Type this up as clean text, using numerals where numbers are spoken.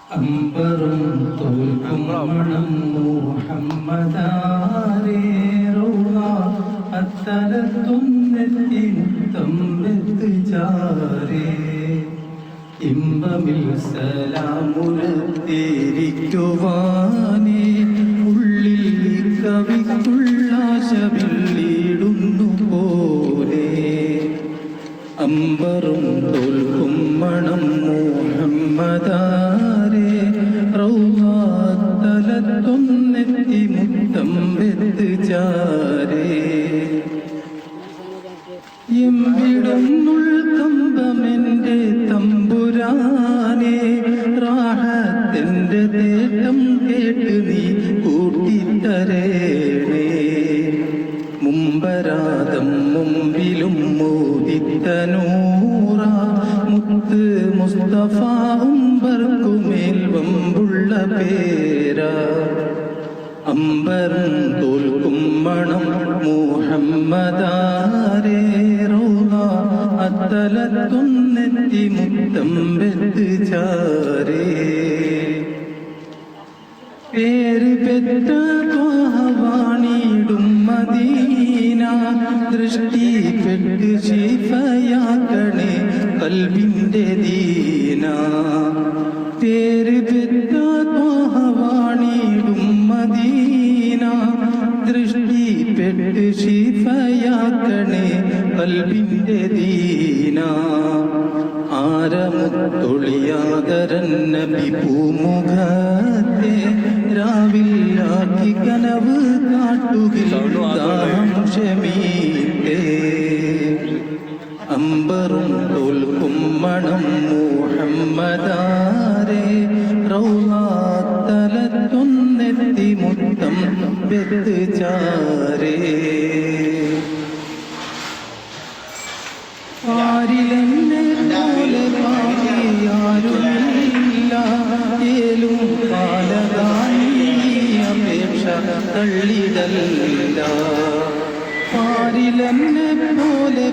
അമ്പറും തോൽക്കും മണം മുഹമ്മദാരേ റൗള അത്തലത്തുന്നെത്തി മുത്തം ചാരേ ഇമ്പമിൽ സലാമുരത്തിരിക്കുവാനേ ഉള്ളിൽ കവിക്കുള്ളാശ വെള്ളിടുന്നു പോലെ അമ്പറും തോൽക്കും മണം മുഹമ്മദാരേ റൗള തലത്തൊന്നെത്തി മുത്തം ചാരേ എമ്പിടുന്നുൾക്കമ്പമെന്റെ തമ്പുരാനെ റാഹത്തിന്റെ തേട്ടം കേട്ട് നീ കൂട്ടിത്തരേണേ മുമ്പരാതം മുമ്പിലും മോദിത്തനൂറ മുത്ത് മുസ്തഫ ഉംബർക്കുമേൽ വമ്പുള്ള പേരാ അമ്പറും തോൽക്കും മണം മുഹമ്മദാരേ റൗള അത്തലത്തൊന്നെത്തി മുത്തം ചാരേ പേര് പെറ്റ ത്വാഹവാണിടും മദീന ദൃഷ്ടിപ്പെട്ട് ശിഫയാക്കണേ കൽബിന്റെ ദീന പേര് പെറ്റ ത്വാഹവാണിടും മദീന ദൃഷ്ടിപ്പെട്ട് ശിഫയാക്കണേ കൽബിന്റെ ദീന ആരമുത്തൊളിയാതരൻ നബി പൂമുഖത്തെ രാവിലാക്കി കനവ് കാട്ടുകിൽ ദാഹം ക്ഷമീട്ടേ അമ്പറും തോൽക്കും മണം മുഹമ്മദാരേ റൗള തലത്തൊന്നെത്തി മുത്തം ചാരേ ആരിലെന്നെ പോലെ ആരുമില്ല ഏലും കാലകാലി അപേക്ഷ തള്ളിടല്ല ആരിലെന്നെ പോലെ